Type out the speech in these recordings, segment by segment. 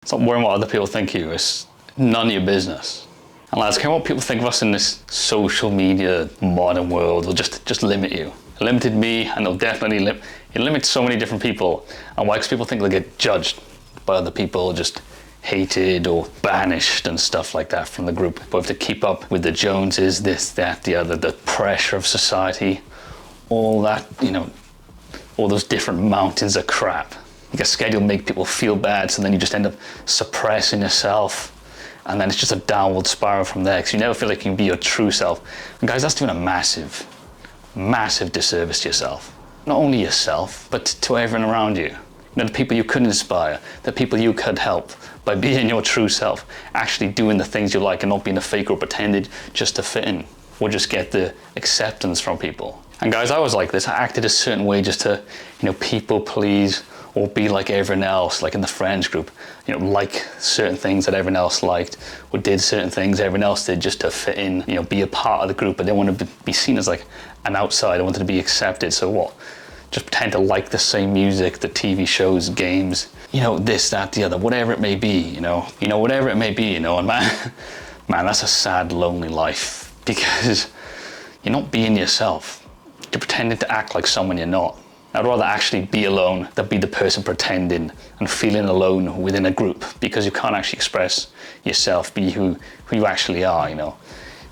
Stop worrying what other people think of you. It's none of your business. And lads, care what people think of us in this social media modern world will just limit you. It limited me, and it'll definitely it limits so many different people. And why? Because people think they'll get judged by other people, just hated or banished and stuff like that from the group. But we have to keep up with the Joneses, this, that, the other, the pressure of society, all that, all those different mountains of crap. Like a schedule make people feel bad, so then you just end up suppressing yourself, and then it's just a downward spiral from there, because you never feel like you can be your true self. And guys, that's doing a massive, massive disservice to yourself. Not only yourself, but to everyone around you. The people you could inspire, the people you could help by being your true self, actually doing the things you like and not being a fake or pretended just to fit in or just get the acceptance from people. And guys, I was like this. I acted a certain way just to, people please or be like everyone else, like in the friends group, like certain things that everyone else liked or did certain things everyone else did just to fit in, be a part of the group. I didn't want to be seen as like an outsider. I wanted to be accepted. So what? Just pretend to like the same music, the TV shows, games, this, that, the other, whatever it may be, whatever it may be, and man, that's a sad, lonely life, because you're not being yourself. You're pretending to act like someone you're not. I'd rather actually be alone than be the person pretending and feeling alone within a group, because you can't actually express yourself, be who you actually are,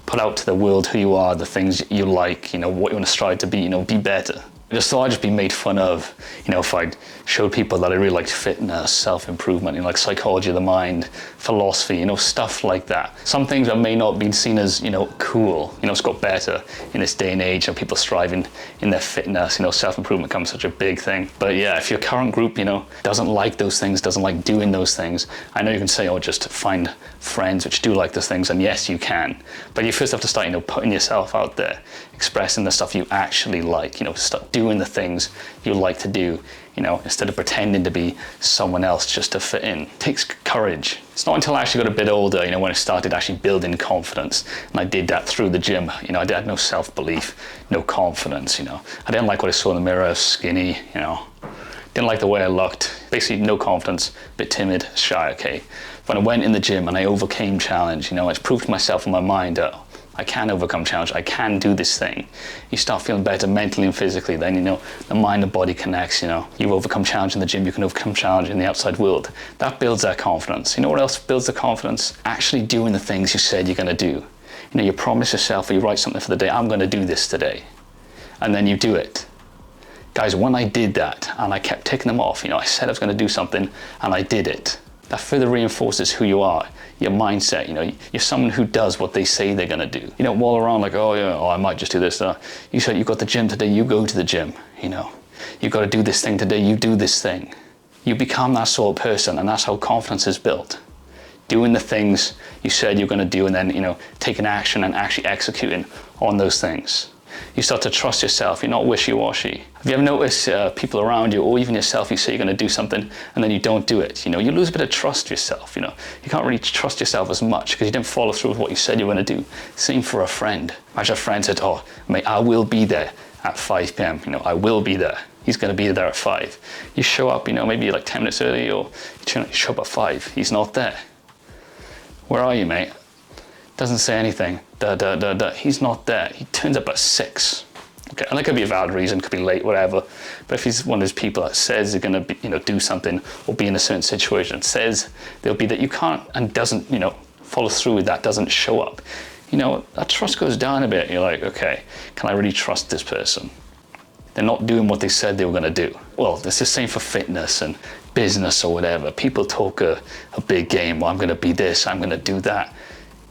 Put out to the world who you are, the things you like, what you want to strive to be, be better. I just thought I'd just be made fun of, if I showed people that I really liked fitness, self-improvement, like psychology of the mind, philosophy, stuff like that. Some things that may not be seen as, cool, it's got better in this day and age, and people striving in their fitness, self-improvement becomes such a big thing. But yeah, if your current group, doesn't like those things, doesn't like doing those things, I know you can say, just find friends which do like those things, and yes, you can. But you first have to start, putting yourself out there, expressing the stuff you actually like, start doing the things you like to do, instead of pretending to be someone else just to fit in. It takes courage. It's not until I actually got a bit older, when I started actually building confidence, and I did that through the gym. I had no self-belief, no confidence, I didn't like what I saw in the mirror, skinny, didn't like the way I looked, basically no confidence, a bit timid, shy, okay. When I went in the gym and I overcame challenge, I proved to myself in my mind that I can overcome challenge, I can do this thing. You start feeling better mentally and physically, then the mind and body connects, you overcome challenge in the gym, you can overcome challenge in the outside world. That builds that confidence. You know what else builds the confidence? Actually doing the things you said you're gonna do. You promise yourself, or you write something for the day, I'm gonna do this today. And then you do it. Guys, when I did that, and I kept ticking them off, I said I was gonna do something, and I did it. That further reinforces who you are, your mindset. You're someone who does what they say they're gonna do. You don't wall around like, I might just do this. You said you got the gym today, you go to the gym. You got to do this thing today, you do this thing. You become that sort of person, and that's how confidence is built. Doing the things you said you're gonna do, and then taking action and actually executing on those things. You start to trust yourself, you're not wishy-washy. Have you ever noticed people around you, or even yourself, you say you're gonna do something and then you don't do it? You lose a bit of trust yourself, You can't really trust yourself as much because you didn't follow through with what you said you were gonna do. Same for a friend. Imagine a friend said, mate, I will be there at 5 p.m. I will be there. He's gonna be there at 5. You show up, maybe like 10 minutes early, or you show up at 5. He's not there. Where are you, mate? Doesn't say anything. He's not there. He turns up at 6. Okay, and that could be a valid reason, could be late, whatever. But if he's one of those people that says they're gonna be, do something or be in a certain situation, says they'll be that, you can't, and doesn't, follow through with that, doesn't show up, that trust goes down a bit. You're like, okay, can I really trust this person? They're not doing what they said they were gonna do. Well, it's the same for fitness and business or whatever. People talk a big game, I'm gonna be this, I'm gonna do that.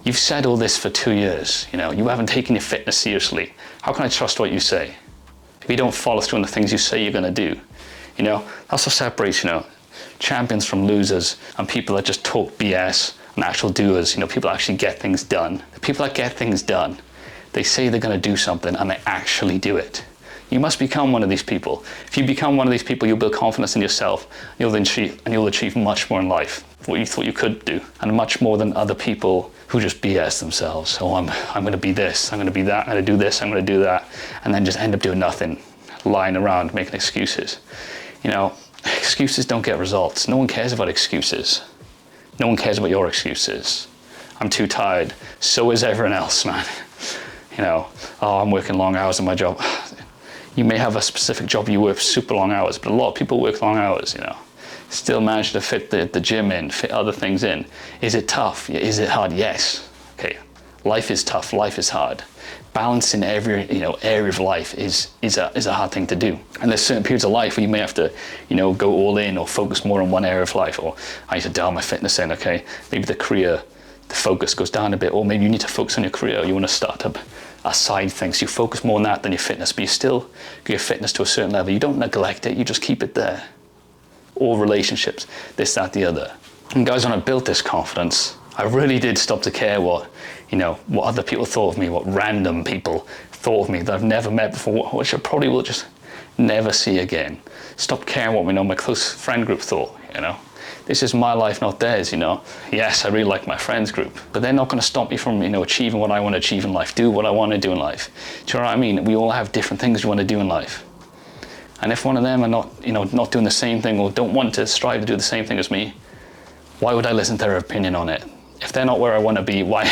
You've said all this for 2 years, you haven't taken your fitness seriously. How can I trust what you say? If you don't follow through on the things you say you're gonna do, that's what separates, champions from losers, and people that just talk BS and actual doers, people that actually get things done. The people that get things done, they say they're gonna do something and they actually do it. You must become one of these people. If you become one of these people, you'll build confidence in yourself, you'll achieve much more in life, what you thought you could do, and much more than other people who just BS themselves. I'm gonna be this, I'm gonna be that, I'm gonna do this, I'm gonna do that, and then just end up doing nothing, lying around, making excuses. Excuses don't get results. No one cares about excuses. No one cares about your excuses. I'm too tired. So is everyone else, man. You know, oh, I'm working long hours in my job. You may have a specific job you work super long hours, but a lot of people work long hours, you know. Still manage to fit the gym in, fit other things in. Is it tough? Is it hard? Yes. Okay. Life is tough. Life is hard. Balancing every area of life is a hard thing to do. And there's certain periods of life where you may have to, go all in or focus more on one area of life. Or I need to dial my fitness in. Okay, maybe the focus goes down a bit, or maybe you need to focus on your career. You want to start up a side thing, so you focus more on that than your fitness. But you still get your fitness to a certain level. You don't neglect it. You just keep it there. All relationships, this, that, the other. And guys, when I built this confidence, I really did stop to care what other people thought of me, what random people thought of me that I've never met before, which I probably will just never see again. Stop caring what my close friend group thought, This is my life, not theirs, Yes, I really like my friends group, but they're not going to stop me from, achieving what I want to achieve in life, do what I want to do in life. Do you know what I mean? We all have different things we want to do in life. And if one of them are not doing the same thing or don't want to strive to do the same thing as me, why would I listen to their opinion on it? If they're not where I want to be, why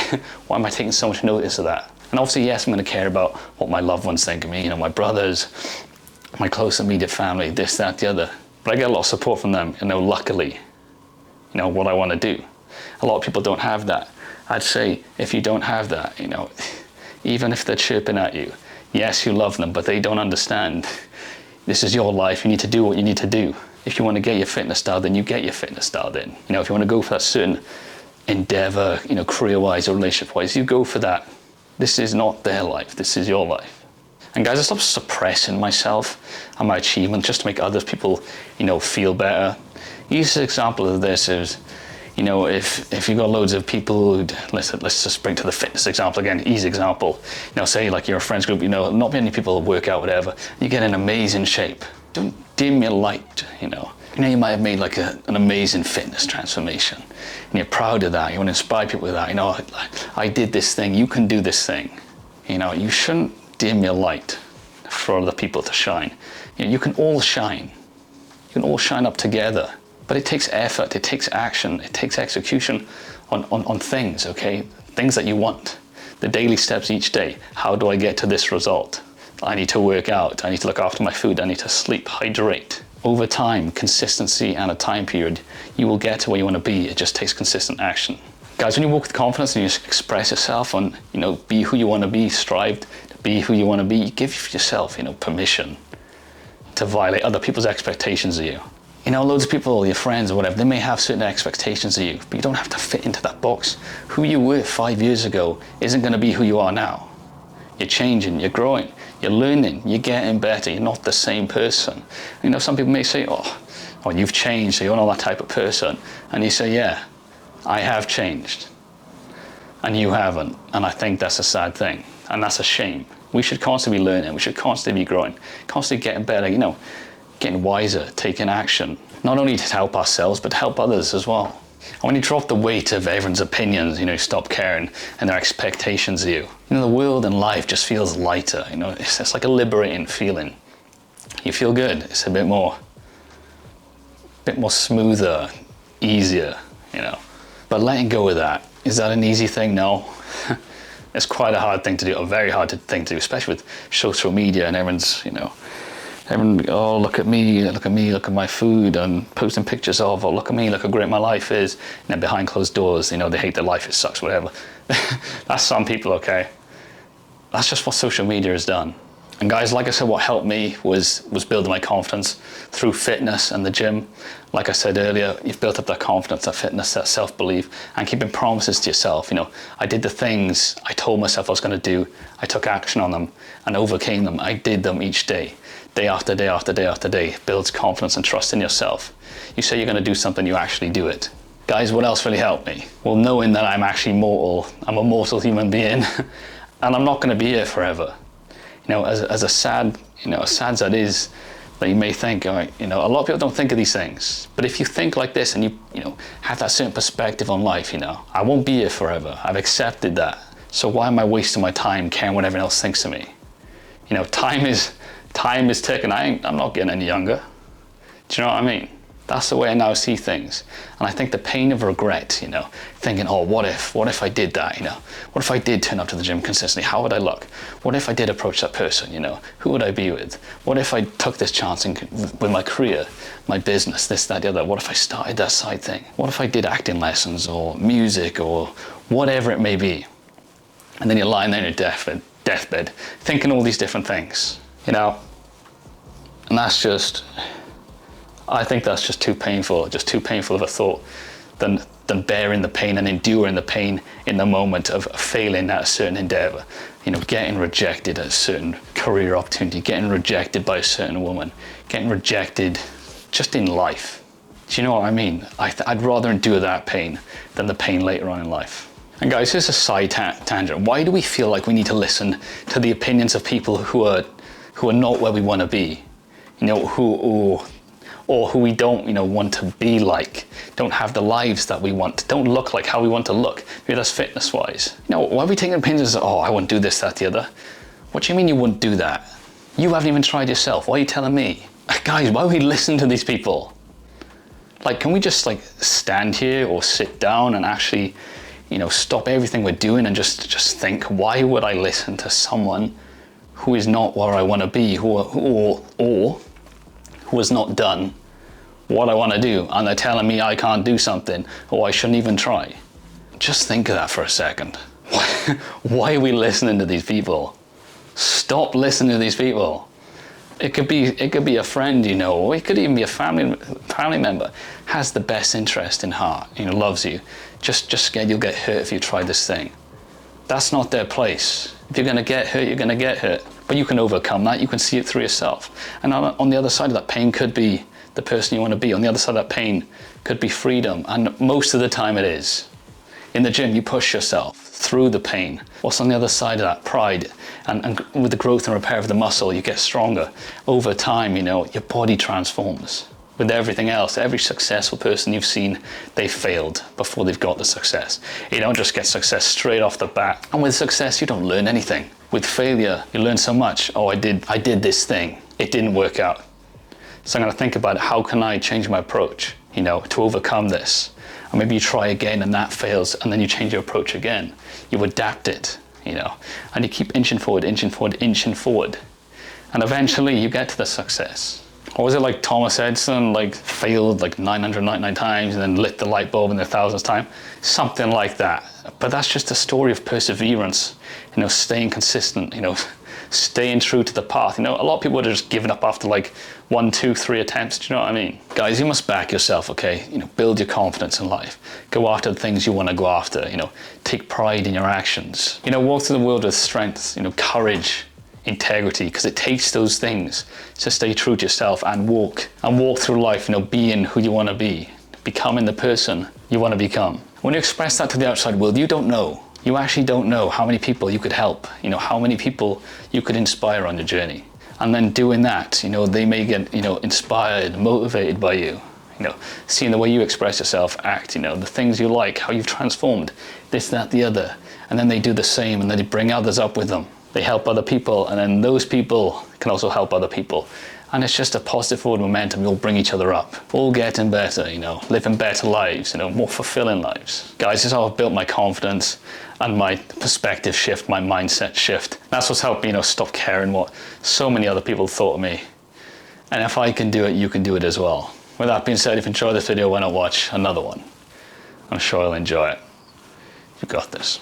am I taking so much notice of that? And obviously, yes, I'm going to care about what my loved ones think of me, my brothers, my close immediate family, this, that, the other. But I get a lot of support from them, luckily, what I want to do. A lot of people don't have that. I'd say if you don't have that, even if they're chirping at you, yes, you love them, but they don't understand. This is your life. You need to do what you need to do. If you want to get your fitness dialed in, you get your fitness dialed in. If you want to go for that certain endeavor, career-wise or relationship-wise, you go for that. This is not their life. This is your life. And guys, I stopped suppressing myself and my achievements just to make other people, feel better. Easiest example of this is, if you've got loads of people who'd, let's just bring to the fitness example again, easy example. Say like you're a friends group, not many people work out, whatever. You get in amazing shape. Don't dim your light, you might have made like an amazing fitness transformation and you're proud of that. You want to inspire people with that. I did this thing, you can do this thing. You shouldn't dim your light for other people to shine. You can all shine. You can all shine up together. But it takes effort, it takes action, it takes execution on things, okay? Things that you want. The daily steps each day. How do I get to this result? I need to work out, I need to look after my food, I need to sleep, hydrate. Over time, consistency and a time period, you will get to where you want to be. It just takes consistent action. Guys, when you walk with confidence and you express yourself and, be who you want to be, strive to be who you want to be, you give yourself, permission to violate other people's expectations of you. Loads of people, your friends or whatever, they may have certain expectations of you, but you don't have to fit into that box. Who you were 5 years ago isn't going to be who you are now. You're changing, you're growing, you're learning, you're getting better, you're not the same person. Some people may say, oh, you've changed, so you're not that type of person. And you say, yeah, I have changed. And you haven't. And I think that's a sad thing. And that's a shame. We should constantly be learning, we should constantly be growing, constantly getting better, getting wiser, taking action, not only to help ourselves, but to help others as well. And when you drop the weight of everyone's opinions, stop caring and their expectations of you, the world and life just feels lighter, it's like a liberating feeling. You feel good, it's a bit more smoother, easier, But letting go of that, is that an easy thing? No. It's quite a hard thing to do, a very hard thing to do, especially with social media and everyone's, everyone, oh, look at me, look at my food, and posting pictures of, oh, look at me, look how great my life is. And then behind closed doors, they hate their life, it sucks, whatever. That's some people, okay? That's just what social media has done. And guys, like I said, what helped me was building my confidence through fitness and the gym. Like I said earlier, you've built up that confidence, that fitness, that self-belief, and keeping promises to yourself. I did the things I told myself I was going to do. I took action on them and overcame them. I did them each day. Day after day after day after day. Builds confidence and trust in yourself. You say you're going to do something, you actually do it. Guys, what else really helped me? Well, knowing that I'm actually mortal. I'm a mortal human being, and I'm not going to be here forever. As a sad, as that is, that you may think, all right, a lot of people don't think of these things. But if you think like this and you have that certain perspective on life, I won't be here forever. I've accepted that. So why am I wasting my time caring what everyone else thinks of me? Time is ticking. I'm not getting any younger. Do you know what I mean? That's the way I now see things. And I think the pain of regret, you know, thinking, oh, what if I did that, you know? What if I did turn up to the gym consistently? How would I look? What if I did approach that person, you know? Who would I be with? What if I took this chance with my career, my business, this, that, the other? What if I started that side thing? What if I did acting lessons or music or whatever it may be? And then you're lying there in your deathbed, thinking all these different things, you know? And that's just, I think that's just too painful of a thought than bearing the pain and enduring the pain in the moment of failing at a certain endeavor. You know, getting rejected at a certain career opportunity, getting rejected by a certain woman, getting rejected just in life. Do you know what I mean? I'd rather endure that pain than the pain later on in life. And guys, here's a side tangent. Why do we feel like we need to listen to the opinions of people who are not where we want to be? You know, or who we don't, you know, want to be like, don't have the lives that we want, don't look like how we want to look. Maybe that's fitness-wise. You know, why are we taking opinions of, oh, I wouldn't do this, that, the other? What do you mean you wouldn't do that? You haven't even tried yourself. Why are you telling me? Guys, why would we listen to these people? Like, can we just like stand here or sit down and actually, you know, stop everything we're doing and just think, why would I listen to someone who is not where I want to be, or who has not done what I want to do, and they're telling me I can't do something or I shouldn't even try? Just think of that for a second. Why are we listening to these people? Stop listening to these people. It could be a friend, you know, or it could even be a family member, has the best interest in heart, you know, loves you, just scared you'll get hurt if you try this thing. That's not their place. If you're going to get hurt, you're going to get hurt. But you can overcome that. You can see it through yourself. And on the other side of that pain could be the person you want to be. On the other side of that pain could be freedom. And most of the time it is. In the gym, you push yourself through the pain. What's on the other side of that? Pride. And with the growth and repair of the muscle, you get stronger. Over time, you know, your body transforms. With everything else, every successful person you've seen, they failed before they've got the success. You don't just get success straight off the bat. And with success, you don't learn anything. With failure, you learn so much. Oh, I did this thing. It didn't work out. So I'm going to think about how can I change my approach, you know, to overcome this. And maybe you try again and that fails, and then you change your approach again. You adapt it, you know, and you keep inching forward. And eventually you get to the success. Or was it like Thomas Edison, like failed like 999 times and then lit the light bulb in the 1000th time? Something like that. But that's just a story of perseverance, you know, staying consistent, you know, staying true to the path. You know, a lot of people are just giving up after like 1, 2, 3 attempts. Do you know what I mean? Guys, you must back yourself, okay? You know, build your confidence in life. Go after the things you want to go after, you know, take pride in your actions. You know, walk through the world with strength, you know, courage, integrity, because it takes those things to stay true to yourself and walk through life, you know, being who you want to be, becoming the person you want to become. When you express that to the outside world, you actually don't know how many people you could help, you know, how many people you could inspire on your journey. And then doing that, you know, they may get, you know, inspired, motivated by you, you know, seeing the way you express yourself, act, you know, the things you like, how you've transformed, this, that, the other. And then they do the same, and then they bring others up with them. They help other people, and then those people can also help other people. And it's just a positive forward momentum. We all bring each other up, all getting better, you know, living better lives, you know, more fulfilling lives. Guys, this is how I've built my confidence and my perspective shift, my mindset shift. That's what's helped me, you know, stop caring what so many other people thought of me. And if I can do it, you can do it as well. With that being said, if you enjoyed this video, why not watch another one? I'm sure you'll enjoy it. You got this.